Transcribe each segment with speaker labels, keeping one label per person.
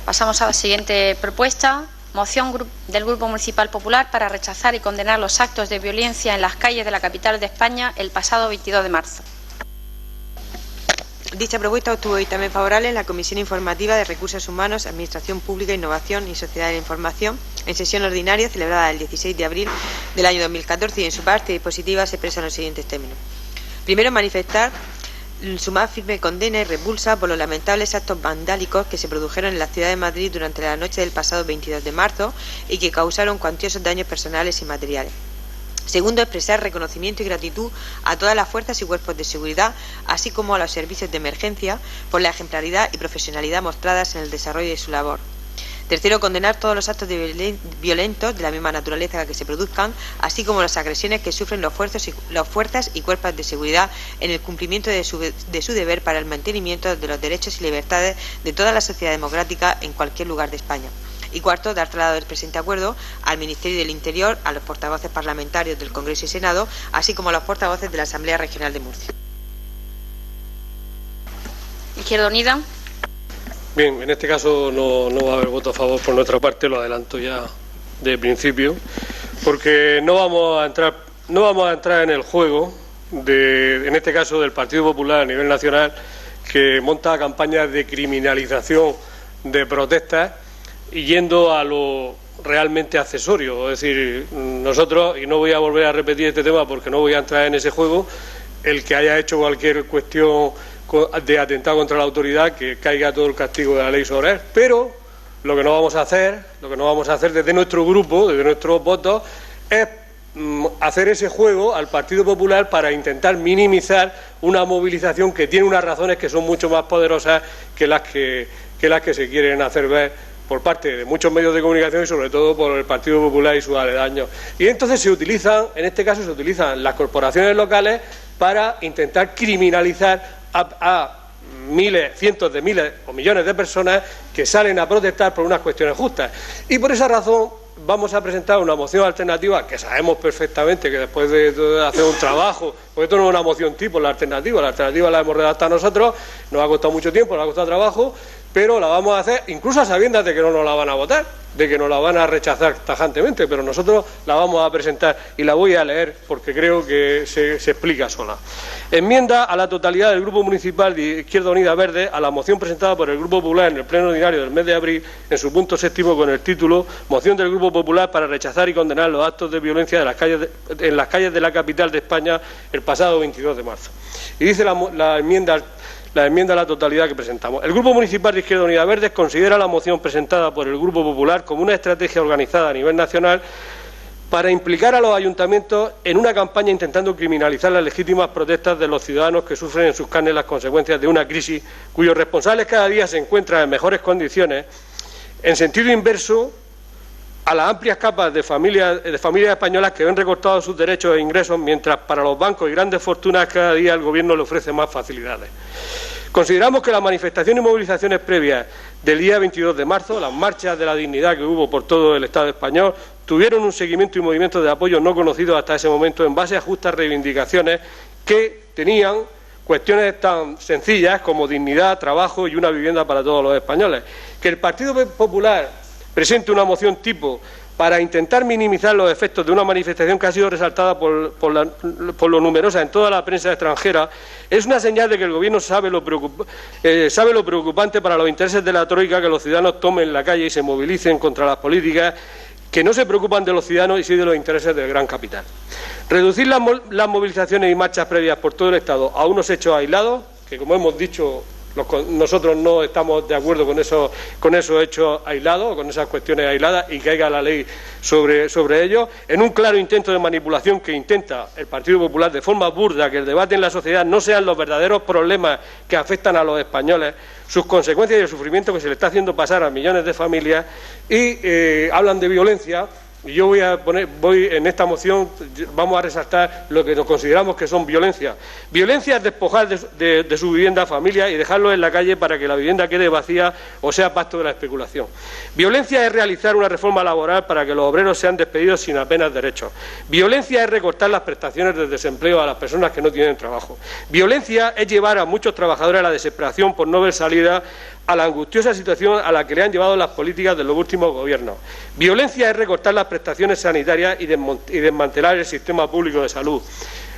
Speaker 1: Pasamos a la siguiente propuesta. Moción del Grupo Municipal Popular para rechazar y condenar los actos de violencia en las calles de la capital de España el pasado 22 de marzo.
Speaker 2: Dicha propuesta obtuvo dictamen favorable en la Comisión Informativa de Recursos Humanos, Administración Pública, Innovación y Sociedad de la Información, en sesión ordinaria celebrada el 16 de abril del año 2014, y en su parte dispositiva se expresan los siguientes términos. Primero, manifestar su más firme condena y repulsa por los lamentables actos vandálicos que se produjeron en la ciudad de Madrid durante la noche del pasado 22 de marzo y que causaron cuantiosos daños personales y materiales. Segundo, expresar reconocimiento y gratitud a todas las fuerzas y cuerpos de seguridad, así como a los servicios de emergencia, por la ejemplaridad y profesionalidad mostradas en el desarrollo de su labor. Tercero, condenar todos los actos violentos de la misma naturaleza que se produzcan, así como las agresiones que sufren los fuerzas y cuerpos de seguridad en el cumplimiento de su deber para el mantenimiento de los derechos y libertades de toda la sociedad democrática en cualquier lugar de España. Y cuarto, dar traslado del presente acuerdo al Ministerio del Interior, a los portavoces parlamentarios del Congreso y Senado, así como a los portavoces de la Asamblea Regional de Murcia.
Speaker 1: Izquierda Unida.
Speaker 3: Bien, en este caso no va a haber voto a favor por nuestra parte, lo adelanto ya de principio, porque no vamos a entrar en el juego en este caso del Partido Popular a nivel nacional, que monta campañas de criminalización de protestas y yendo a lo realmente accesorio. Es decir, nosotros, y no voy a volver a repetir este tema porque no voy a entrar en ese juego, el que haya hecho cualquier cuestión de atentado contra la autoridad, que caiga todo el castigo de la ley sobre él. Pero lo que no vamos a hacer desde nuestro grupo, desde nuestros votos, es hacer ese juego al Partido Popular para intentar minimizar una movilización que tiene unas razones que son mucho más poderosas que las que se quieren hacer ver por parte de muchos medios de comunicación y sobre todo por el Partido Popular y sus aledaños. Y entonces en este caso se utilizan las corporaciones locales para intentar criminalizar a miles, cientos de miles o millones de personas que salen a protestar por unas cuestiones justas. Y por esa razón vamos a presentar una moción alternativa que sabemos perfectamente que después de hacer un trabajo, porque esto no es una moción tipo, la alternativa la hemos redactado nosotros, nos ha costado mucho tiempo, nos ha costado trabajo, pero la vamos a hacer incluso a sabiendas de que no nos la van a votar, de que nos la van a rechazar tajantemente, pero nosotros la vamos a presentar y la voy a leer porque creo que se explica sola. Enmienda a la totalidad del Grupo Municipal de Izquierda Unida Verde a la moción presentada por el Grupo Popular en el Pleno Ordinario del mes de abril, en su punto séptimo, con el título Moción del Grupo Popular para rechazar y condenar los actos de violencia en las calles de la capital de España el pasado 22 de marzo. Y dice la enmienda a la totalidad que presentamos. El Grupo Municipal de Izquierda Unida Verdes considera la moción presentada por el Grupo Popular como una estrategia organizada a nivel nacional para implicar a los ayuntamientos en una campaña intentando criminalizar las legítimas protestas de los ciudadanos que sufren en sus carnes las consecuencias de una crisis cuyos responsables cada día se encuentran en mejores condiciones, en sentido inverso a las amplias capas de familias españolas que ven recortados sus derechos e ingresos, mientras para los bancos y grandes fortunas cada día el Gobierno le ofrece más facilidades. Consideramos que las manifestaciones y movilizaciones previas del día 22 de marzo, las marchas de la dignidad que hubo por todo el Estado español, tuvieron un seguimiento y movimiento de apoyo no conocido hasta ese momento en base a justas reivindicaciones que tenían cuestiones tan sencillas como dignidad, trabajo y una vivienda para todos los españoles. Que el Partido Popular presente una moción tipo para intentar minimizar los efectos de una manifestación que ha sido resaltada por lo numerosa en toda la prensa extranjera, es una señal de que el Gobierno sabe lo preocupante para los intereses de la troika que los ciudadanos tomen la calle y se movilicen contra las políticas que no se preocupan de los ciudadanos y sí de los intereses del gran capital. Reducir las movilizaciones y marchas previas por todo el Estado a unos hechos aislados, que como hemos dicho, nosotros no estamos de acuerdo con esos hechos aislados, con esas cuestiones aisladas y que haya la ley sobre ellos, en un claro intento de manipulación que intenta el Partido Popular de forma burda que el debate en la sociedad no sean los verdaderos problemas que afectan a los españoles, sus consecuencias y el sufrimiento que se le está haciendo pasar a millones de familias y hablan de violencia. Y yo voy en esta moción, vamos a resaltar lo que nos consideramos que son violencias. Violencia es despojar de su vivienda a familias y dejarlos en la calle para que la vivienda quede vacía o sea pasto de la especulación. Violencia es realizar una reforma laboral para que los obreros sean despedidos sin apenas derechos. Violencia es recortar las prestaciones de desempleo a las personas que no tienen trabajo. Violencia es llevar a muchos trabajadores a la desesperación por no ver salida a la angustiosa situación a la que le han llevado las políticas de los últimos gobiernos. Violencia es recortar las prestaciones sanitarias y desmantelar el sistema público de salud.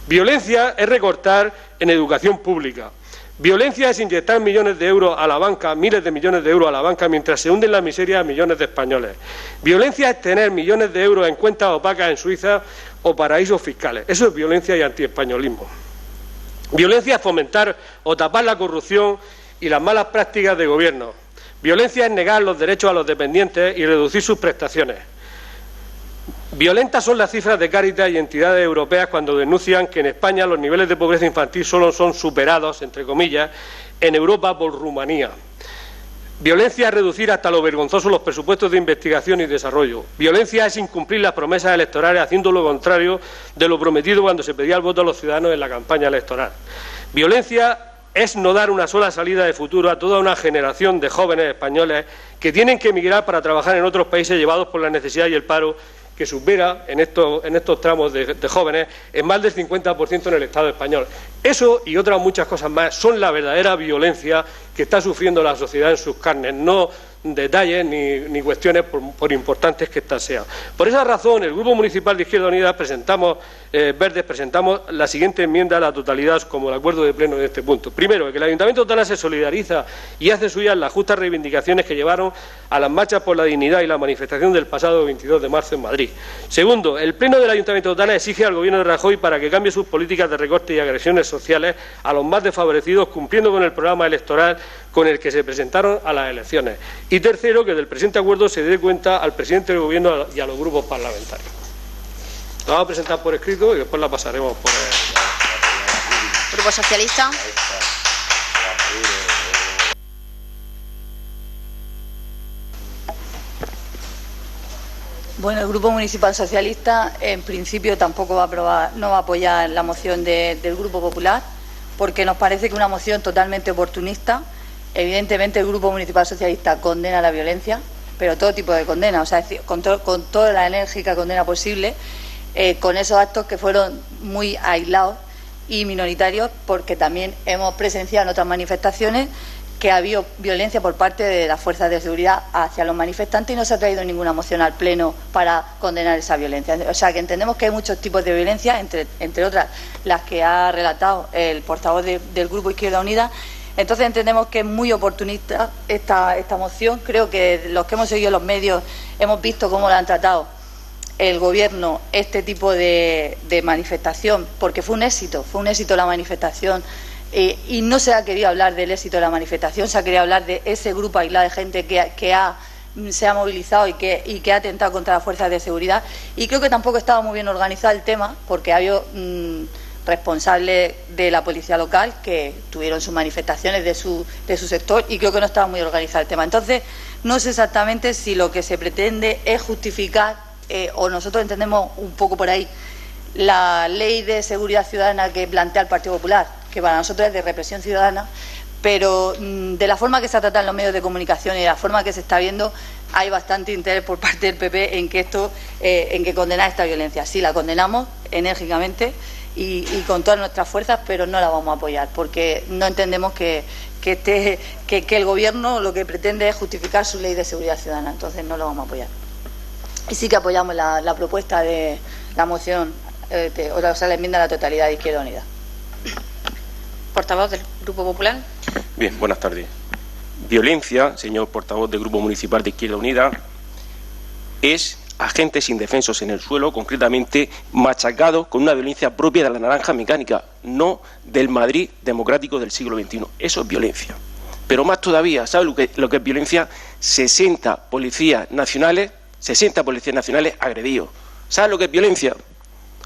Speaker 3: Violencia es recortar en educación pública. Violencia es inyectar millones de euros a la banca, miles de millones de euros a la banca, mientras se hunden en la miseria a millones de españoles. Violencia es tener millones de euros en cuentas opacas en Suiza o paraísos fiscales. Eso es violencia y antiespañolismo. Violencia es fomentar o tapar la corrupción y las malas prácticas de gobierno. Violencia es negar los derechos a los dependientes y reducir sus prestaciones. Violentas son las cifras de Cáritas y entidades europeas cuando denuncian que en España los niveles de pobreza infantil solo son superados, entre comillas, en Europa por Rumanía. Violencia es reducir hasta lo vergonzoso los presupuestos de investigación y desarrollo. Violencia es incumplir las promesas electorales haciendo lo contrario de lo prometido cuando se pedía el voto a los ciudadanos en la campaña electoral. Violencia es no dar una sola salida de futuro a toda una generación de jóvenes españoles que tienen que emigrar para trabajar en otros países llevados por la necesidad y el paro, que supera en estos tramos de jóvenes en más del 50% en el Estado español. Eso y otras muchas cosas más son la verdadera violencia que está sufriendo la sociedad en sus carnes, no detalles ni cuestiones por importantes que éstas sean. Por esa razón, el Grupo Municipal de Izquierda Unida presentamos la siguiente enmienda a la totalidad como el acuerdo de pleno en este punto. Primero, que el Ayuntamiento de Totana se solidariza y hace suyas las justas reivindicaciones que llevaron a las marchas por la dignidad y la manifestación del pasado 22 de marzo en Madrid. Segundo, el Pleno del Ayuntamiento de Totana exige al Gobierno de Rajoy para que cambie sus políticas de recorte y agresiones sociales a los más desfavorecidos, cumpliendo con el programa electoral con el que se presentaron a las elecciones. Y tercero, que del presente acuerdo se dé cuenta al presidente del Gobierno y a los grupos parlamentarios. La vamos a presentar por escrito y después la pasaremos por el
Speaker 1: Grupo Socialista.
Speaker 4: Bueno, el Grupo Municipal Socialista en principio tampoco no va a apoyar la moción del Grupo Popular, porque nos parece que una moción totalmente oportunista. Evidentemente el Grupo Municipal Socialista condena la violencia, pero todo tipo de condena, o sea, con toda la enérgica condena posible, con esos actos que fueron muy aislados y minoritarios, porque también hemos presenciado en otras manifestaciones que ha habido violencia por parte de las fuerzas de seguridad hacia los manifestantes y no se ha traído ninguna moción al Pleno para condenar esa violencia. O sea, que entendemos que hay muchos tipos de violencia, entre otras las que ha relatado el portavoz del Grupo Izquierda Unida. Entonces entendemos que es muy oportunista esta moción. Creo que los que hemos seguido los medios hemos visto cómo la han tratado el Gobierno este tipo de manifestación, porque fue un éxito la manifestación. Y no se ha querido hablar del éxito de la manifestación, se ha querido hablar de ese grupo aislado de gente que se ha movilizado y que ha atentado contra las fuerzas de seguridad. Y creo que tampoco estaba muy bien organizado el tema, porque ha habido responsables de la policía local que tuvieron sus manifestaciones de su sector y creo que no estaba muy organizado el tema. Entonces, no sé exactamente si lo que se pretende es justificar, o nosotros entendemos un poco por ahí, la ley de seguridad ciudadana que plantea el Partido Popular, que para nosotros es de represión ciudadana, pero de la forma que se ha tratado en los medios de comunicación y de la forma que se está viendo, hay bastante interés por parte del PP en que condenar esta violencia. Sí, la condenamos enérgicamente y con todas nuestras fuerzas, pero no la vamos a apoyar, porque no entendemos que el Gobierno lo que pretende es justificar su ley de seguridad ciudadana, entonces no lo vamos a apoyar. Y sí que apoyamos la propuesta de la moción, o sea, la enmienda a la totalidad de Izquierda Unida.
Speaker 1: Portavoz del Grupo Popular.
Speaker 5: Bien, buenas tardes. Violencia, señor portavoz del Grupo Municipal de Izquierda Unida, es agentes indefensos en el suelo, concretamente machacados con una violencia propia de la naranja mecánica, no del Madrid democrático del siglo XXI. Eso es violencia. Pero más todavía, ¿sabe lo que es violencia? 60 policías nacionales agredidos. ¿Sabe lo que es violencia?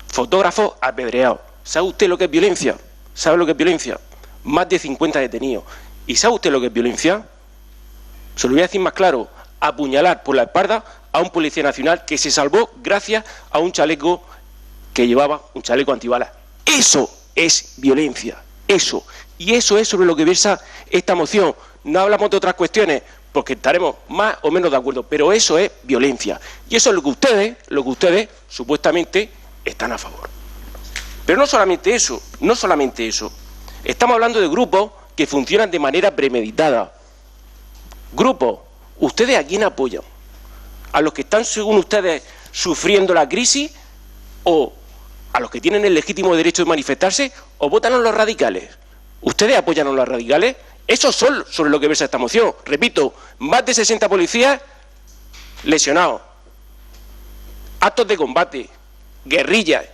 Speaker 5: Fotógrafos apedreados. ¿Sabe usted lo que es violencia? ¿Sabe lo que es violencia? Más de 50 detenidos. ¿Y sabe usted lo que es violencia? Se lo voy a decir más claro. Apuñalar por la espalda a un policía nacional que se salvó gracias a un chaleco que llevaba un chaleco antibalas. Eso es violencia. Eso. Y eso es sobre lo que versa esta moción. No hablamos de otras cuestiones porque estaremos más o menos de acuerdo, pero eso es violencia. Y eso es lo que ustedes supuestamente están a favor. Pero no solamente eso. Estamos hablando de grupos que funcionan de manera premeditada. Grupos, ¿ustedes a quién apoyan? ¿A los que están, según ustedes, sufriendo la crisis o a los que tienen el legítimo derecho de manifestarse o votan a los radicales? ¿Ustedes apoyan a los radicales? Esos son sobre lo que versa esta moción. Repito, más de 60 policías lesionados, actos de combate, guerrillas.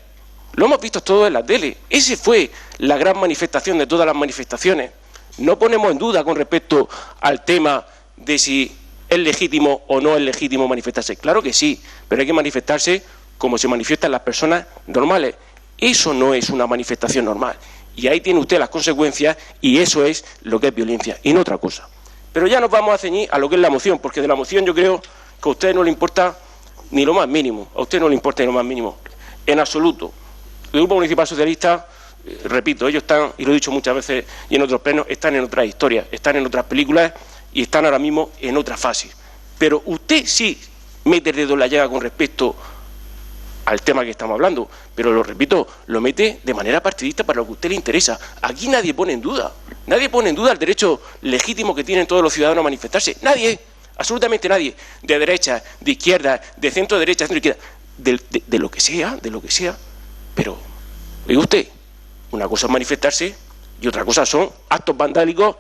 Speaker 5: Lo hemos visto todo en la tele. Esa fue la gran manifestación de todas las manifestaciones. No ponemos en duda con respecto al tema de si es legítimo o no es legítimo manifestarse. Claro que sí, pero hay que manifestarse como se manifiestan las personas normales. Eso no es una manifestación normal. Y ahí tiene usted las consecuencias y eso es lo que es violencia y no otra cosa. Pero ya nos vamos a ceñir a lo que es la moción, porque de la moción yo creo que a usted no le importa ni lo más mínimo. A usted no le importa ni lo más mínimo. En absoluto. El Grupo Municipal Socialista, repito, ellos están, y lo he dicho muchas veces y en otros plenos, están en otras historias, están en otras películas y están ahora mismo en otra fase. Pero usted sí mete el dedo en la llaga con respecto al tema que estamos hablando, pero lo repito, lo mete de manera partidista para lo que a usted le interesa. Aquí nadie pone en duda el derecho legítimo que tienen todos los ciudadanos a manifestarse. Nadie, absolutamente nadie, de derecha, de izquierda, de centro derecha, centro izquierda, de lo que sea, pero, oiga usted, una cosa es manifestarse y otra cosa son actos vandálicos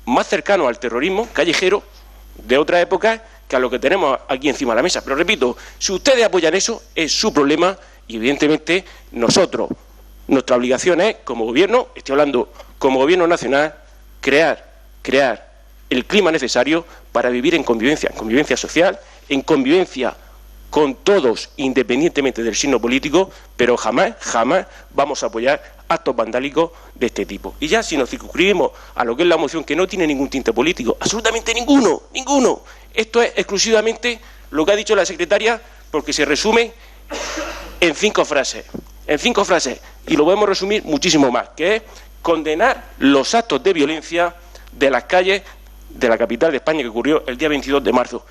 Speaker 5: más cercanos al terrorismo callejero de otra época que a lo que tenemos aquí encima de la mesa. Pero repito, si ustedes apoyan eso, es su problema y evidentemente nosotros, nuestra obligación es, como gobierno, estoy hablando como gobierno nacional, crear el clima necesario para vivir en convivencia social, en convivencia con todos, independientemente del signo político, pero jamás vamos a apoyar actos vandálicos de este tipo. Y ya si nos circunscribimos a lo que es la moción, que no tiene ningún tinte político, absolutamente ninguno. Esto es exclusivamente lo que ha dicho la secretaria, porque se resume en 5 frases, y lo podemos resumir muchísimo más, que es condenar los actos de violencia de las calles de la capital de España que ocurrió el día 22 de marzo.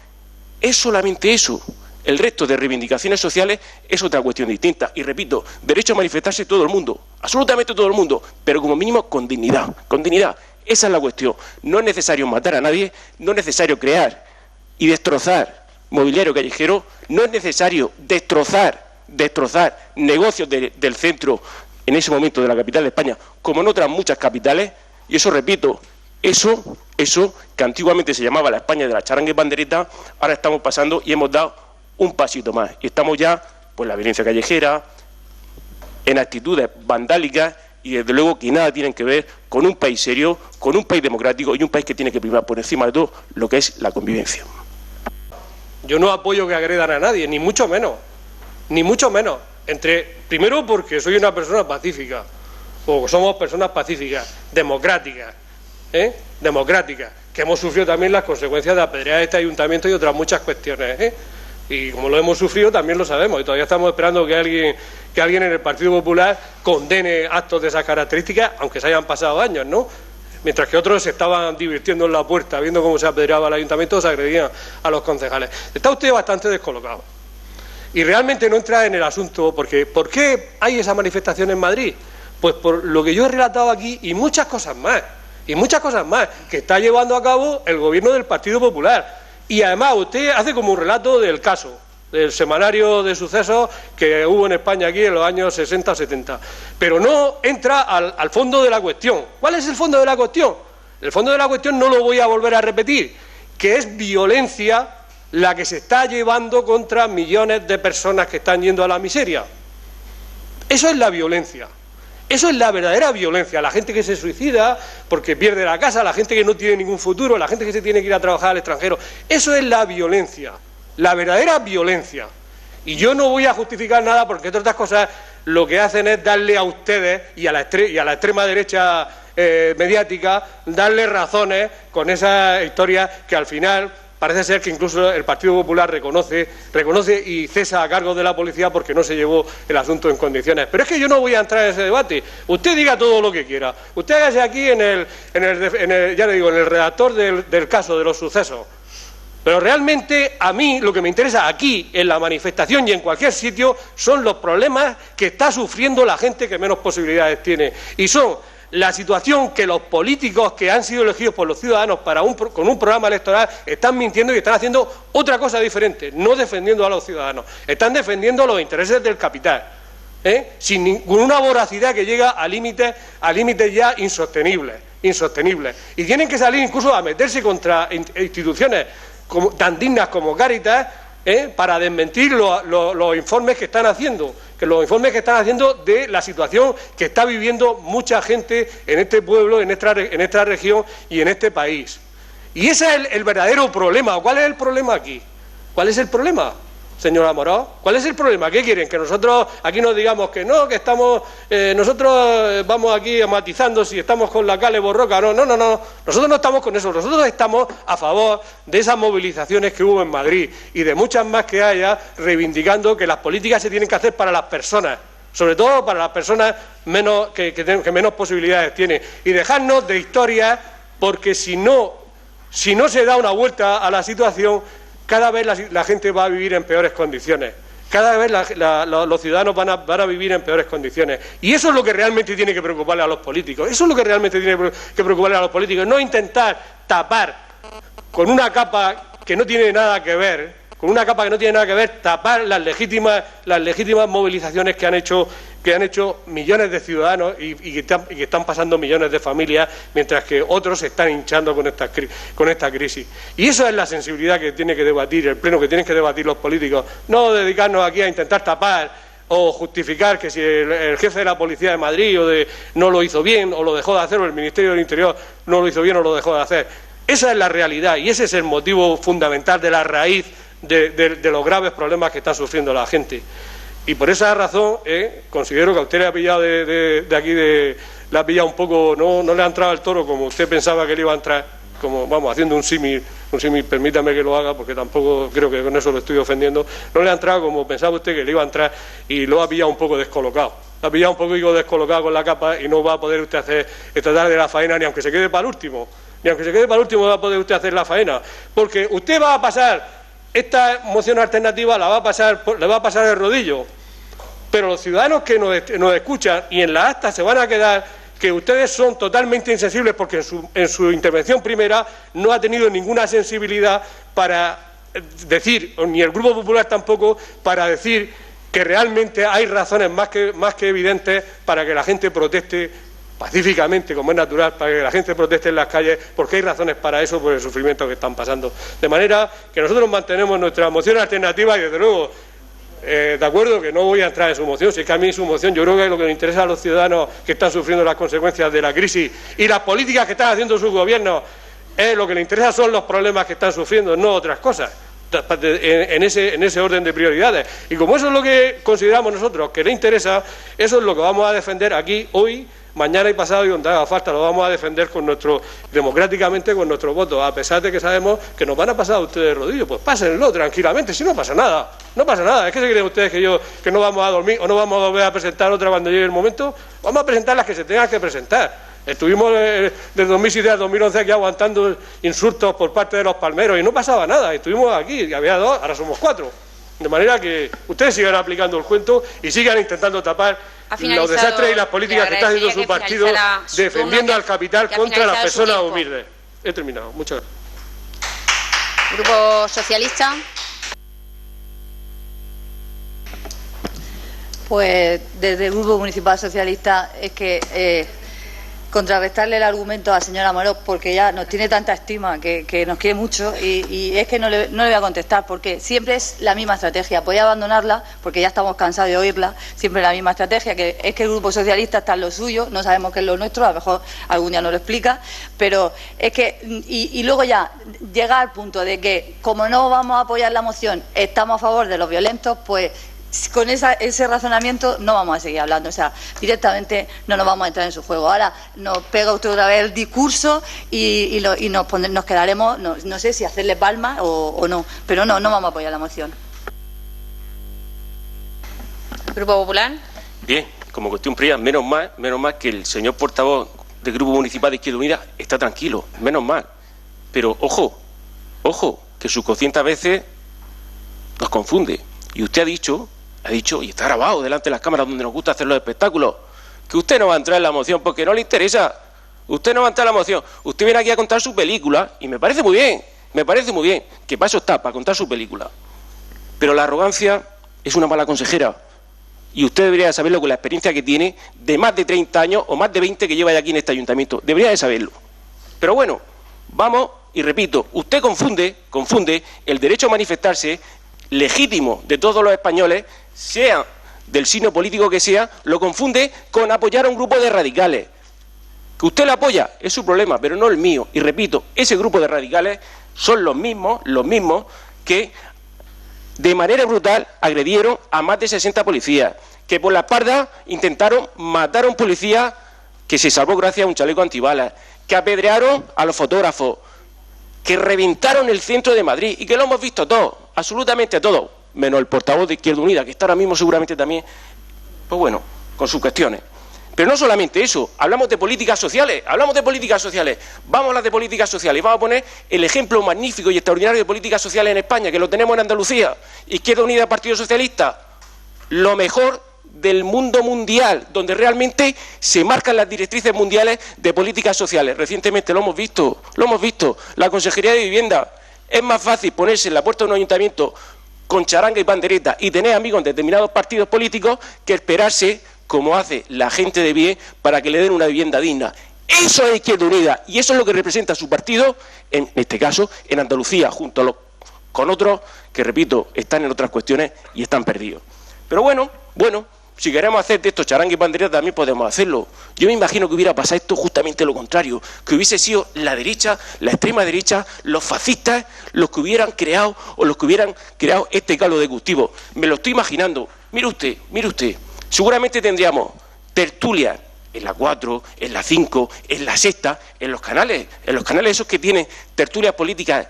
Speaker 5: Es solamente eso. El resto de reivindicaciones sociales es otra cuestión distinta. Y repito, derecho a manifestarse todo el mundo, absolutamente todo el mundo, pero como mínimo con dignidad. Esa es la cuestión. No es necesario matar a nadie, no es necesario crear y destrozar mobiliario callejero, no es necesario destrozar negocios del centro, en ese momento de la capital de España, como en otras muchas capitales. Y eso, repito, eso que antiguamente se llamaba la España de la charanga y bandereta, ahora estamos pasando y hemos dado un pasito más. Y estamos ya, pues, la violencia callejera, en actitudes vandálicas y, desde luego, que nada tienen que ver con un país serio, con un país democrático y un país que tiene que primar por encima de todo lo que es la convivencia.
Speaker 3: Yo no apoyo que agredan a nadie, ni mucho menos. Primero porque soy una persona pacífica, o somos personas pacíficas, democráticas, que hemos sufrido también las consecuencias de apedrear este ayuntamiento y otras muchas cuestiones, Y como lo hemos sufrido, también lo sabemos. Y todavía estamos esperando que alguien en el Partido Popular condene actos de esas características, aunque se hayan pasado años, ¿no? Mientras que otros se estaban divirtiendo en la puerta, viendo cómo se apedreaba el ayuntamiento o se agredían a los concejales. Está usted bastante descolocado. Y realmente no entra en el asunto, porque ¿por qué hay esa manifestación en Madrid? Pues por lo que yo he relatado aquí y muchas cosas más, que está llevando a cabo el gobierno del Partido Popular. Y además usted hace como un relato del caso, del semanario de sucesos que hubo en España aquí en los años 60 o 70. Pero no entra al fondo de la cuestión. ¿Cuál es el fondo de la cuestión? El fondo de la cuestión no lo voy a volver a repetir, que es violencia la que se está llevando contra millones de personas que están yendo a la miseria. Eso es la violencia. Eso es la verdadera violencia, la gente que se suicida porque pierde la casa, la gente que no tiene ningún futuro, la gente que se tiene que ir a trabajar al extranjero. Eso es la violencia, la verdadera violencia. Y yo no voy a justificar nada porque, entre otras cosas, lo que hacen es darle a ustedes y a la extrema derecha mediática, darle razones con esa historia que al final parece ser que incluso el Partido Popular reconoce y cesa a cargo de la policía porque no se llevó el asunto en condiciones. Pero es que yo no voy a entrar en ese debate. Usted diga todo lo que quiera. Usted hágase aquí en el redactor del caso, de los sucesos. Pero realmente a mí lo que me interesa aquí, en la manifestación y en cualquier sitio, son los problemas que está sufriendo la gente que menos posibilidades tiene. Y son la situación que los políticos que han sido elegidos por los ciudadanos con un programa electoral están mintiendo y están haciendo otra cosa diferente, no defendiendo a los ciudadanos, están defendiendo los intereses del capital, sin ninguna voracidad que llega a límites ya insostenibles. Y tienen que salir incluso a meterse contra instituciones tan dignas como Cáritas, para desmentir los informes que están haciendo, de la situación que está viviendo mucha gente en este pueblo, en esta región y en este país. Y ese es el verdadero problema. ¿Cuál es el problema aquí? ¿Cuál es el problema, señora Amorós? ¿Cuál es el problema? ¿Qué quieren? ¿Que nosotros aquí nos digamos que no, que estamos, nosotros vamos aquí matizando si estamos con la Cale Borroca? No, nosotros no estamos con eso, nosotros estamos a favor de esas movilizaciones que hubo en Madrid y de muchas más que haya, reivindicando que las políticas se tienen que hacer para las personas, sobre todo para las personas que menos posibilidades tienen, y dejarnos de historias, porque si no se da una vuelta a la situación, cada vez la gente va a vivir en peores condiciones. Cada vez los ciudadanos van a vivir en peores condiciones. Y eso es lo que realmente tiene que preocuparle a los políticos. Eso es lo que realmente tiene que preocuparle a los políticos. No intentar tapar con una capa que no tiene nada que ver, tapar las legítimas movilizaciones que han hecho millones de ciudadanos y que están pasando millones de familias, mientras que otros se están hinchando con esta crisis. Y esa es la sensibilidad que tiene que debatir el Pleno, que tienen que debatir los políticos, no dedicarnos aquí a intentar tapar o justificar que si el jefe de la Policía de Madrid no lo hizo bien o lo dejó de hacer, o el Ministerio del Interior no lo hizo bien o lo dejó de hacer. Esa es la realidad y ese es el motivo fundamental de la raíz de los graves problemas que está sufriendo la gente. Y por esa razón considero que a usted le ha pillado le ha pillado un poco, no le ha entrado el toro como usted pensaba que le iba a entrar, como vamos, haciendo un símil, permítame que lo haga, porque tampoco creo que con eso lo estoy ofendiendo, no le ha entrado como pensaba usted que le iba a entrar y lo ha pillado un poco descolocado. Lo ha pillado un poco descolocado con la capa y no va a poder usted hacer esta tarde la faena, ni aunque se quede para el último. Va a poder usted hacer la faena, porque usted va a pasar esta moción alternativa, le va a pasar el rodillo, pero los ciudadanos que nos escuchan y en la acta se van a quedar que ustedes son totalmente insensibles, porque en su intervención primera no ha tenido ninguna sensibilidad para decir, ni el Grupo Popular tampoco, para decir que realmente hay razones más que evidentes para que la gente proteste pacíficamente, como es natural, para que la gente proteste en las calles, porque hay razones para eso, por el sufrimiento que están pasando. De manera que nosotros mantenemos nuestra moción alternativa y, desde luego, de acuerdo que no voy a entrar en su moción, si es que a mí su moción, yo creo que lo que le interesa a los ciudadanos que están sufriendo las consecuencias de la crisis y las políticas que están haciendo sus gobiernos, lo que le interesa son los problemas que están sufriendo, no otras cosas, en ese orden de prioridades. Y como eso es lo que consideramos nosotros que le interesa, eso es lo que vamos a defender aquí hoy, mañana y pasado, y donde haga falta lo vamos a defender democráticamente con nuestro voto, a pesar de que sabemos que nos van a pasar a ustedes de rodillo. Pues pásenlo tranquilamente, si no pasa nada, es que se creen ustedes que no vamos a dormir o no vamos a volver a presentar otra cuando llegue el momento. Vamos a presentar las que se tengan que presentar. Estuvimos desde 2007 al 2011 aquí aguantando insultos por parte de los palmeros y no pasaba nada, estuvimos aquí y había 2, ahora somos 4, de manera que ustedes sigan aplicando el cuento y sigan intentando tapar los desastres y las políticas que está haciendo su partido, defendiendo al capital contra las personas humildes. He terminado. Muchas gracias.
Speaker 1: Grupo Socialista.
Speaker 4: Pues desde el Grupo Municipal Socialista es que contrarrestarle el argumento a la señora Amorós, porque ya nos tiene tanta estima, que nos quiere mucho, y es que no le voy a contestar, porque siempre es la misma estrategia. Podía abandonarla, porque ya estamos cansados de oírla, siempre la misma estrategia, que es que el Grupo Socialista está en lo suyo, no sabemos qué es lo nuestro, a lo mejor algún día nos lo explica, pero es que, y luego ya llega al punto de que, como no vamos a apoyar la moción, estamos a favor de los violentos, pues con ese razonamiento no vamos a seguir hablando, o sea, directamente no nos vamos a entrar en su juego. Ahora nos pega usted otra vez el discurso y nos quedaremos, no sé si hacerle palmas o no, pero no vamos a apoyar la moción.
Speaker 1: Grupo Popular.
Speaker 5: Bien, como cuestión previa, menos mal que el señor portavoz del Grupo Municipal de Izquierda Unida está tranquilo, menos mal. Pero ojo, que su consciente a veces nos confunde. Y usted ha dicho, y está grabado delante de las cámaras donde nos gusta hacer los espectáculos, que usted no va a entrar en la moción porque no le interesa. Usted no va a entrar en la moción. Usted viene aquí a contar su película y me parece muy bien, que para eso está, para contar su película. Pero la arrogancia es una mala consejera. Y usted debería saberlo con la experiencia que tiene de más de 30 años o más de 20 que lleva ya aquí en este ayuntamiento. Debería de saberlo. Pero bueno, vamos y repito, usted confunde el derecho a manifestarse legítimo de todos los españoles, sea del signo político que sea, lo confunde con apoyar a un grupo de radicales. Que usted le apoya es su problema, pero no el mío. Y repito, ese grupo de radicales son los mismos que de manera brutal agredieron a más de 60 policías, que por la espalda intentaron matar a un policía que se salvó gracias a un chaleco antibalas, que apedrearon a los fotógrafos, que reventaron el centro de Madrid y que lo hemos visto todos, absolutamente todos, menos el portavoz de Izquierda Unida, que está ahora mismo seguramente también, pues bueno, con sus cuestiones. Pero no solamente eso, hablamos de políticas sociales, vamos a hablar de políticas sociales, vamos a poner el ejemplo magnífico y extraordinario de políticas sociales en España, que lo tenemos en Andalucía, Izquierda Unida, Partido Socialista, lo mejor del mundo mundial, donde realmente se marcan las directrices mundiales de políticas sociales. Recientemente lo hemos visto, la Consejería de Vivienda. Es más fácil ponerse en la puerta de un ayuntamiento con charanga y pandereta y tener amigos en determinados partidos políticos que esperarse, como hace la gente de bien, para que le den una vivienda digna. Eso es Izquierda Unida y eso es lo que representa su partido, en este caso, en Andalucía, junto con otros que, repito, están en otras cuestiones y están perdidos. Pero bueno, si queremos hacer de esto charanga y pandereta también podemos hacerlo. Yo me imagino que hubiera pasado esto justamente lo contrario, que hubiese sido la derecha, la extrema derecha, los fascistas, los que hubieran creado este caldo de cultivo. Me lo estoy imaginando. Mire usted. Seguramente tendríamos tertulias en la 4, en la 5, en la 6, en los canales esos que tienen tertulias políticas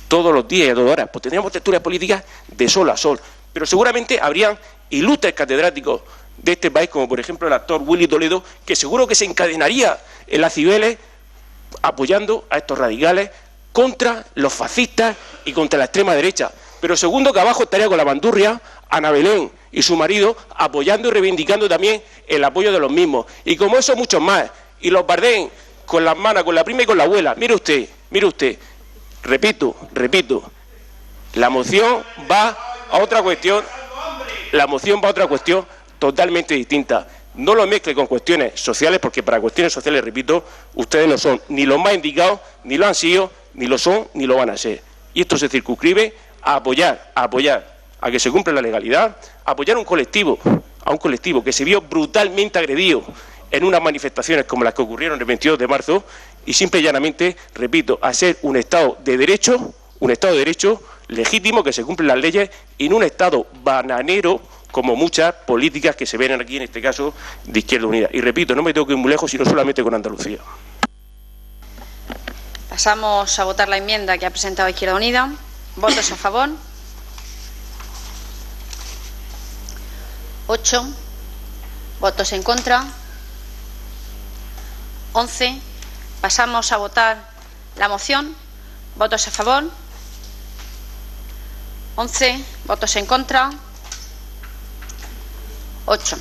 Speaker 5: todos los días y a todas horas. Pues tendríamos tertulias políticas de sol a sol. Pero seguramente habrían ilustres catedráticos de este país, como por ejemplo el actor Willy Toledo, que seguro que se encadenaría en las Cibeles apoyando a estos radicales contra los fascistas y contra la extrema derecha. Pero segundo, que abajo estaría con la bandurria Ana Belén y su marido apoyando y reivindicando también el apoyo de los mismos. Y como eso, muchos más. Y los Bardén con las manos, con la prima y con la abuela. Mire usted. Repito. La moción va a otra cuestión. Totalmente distinta. No lo mezcle con cuestiones sociales, porque para cuestiones sociales, repito, ustedes no son ni los más indicados, ni lo han sido, ni lo son, ni lo van a ser. Y esto se circunscribe a apoyar, a que se cumpla la legalidad, a apoyar a un colectivo que se vio brutalmente agredido en unas manifestaciones como las que ocurrieron el 22 de marzo, y simple y llanamente, repito, a ser un Estado de derecho legítimo, que se cumplen las leyes, y no un Estado bananero como muchas políticas que se ven aquí, en este caso, de Izquierda Unida. Y repito, no me tengo que ir muy lejos, sino solamente con Andalucía.
Speaker 1: Pasamos a votar la enmienda que ha presentado Izquierda Unida. ¿Votos a favor? 8. ¿Votos en contra? 11. Pasamos a votar la moción. ¿Votos a favor? 11. ¿Votos en contra? 8.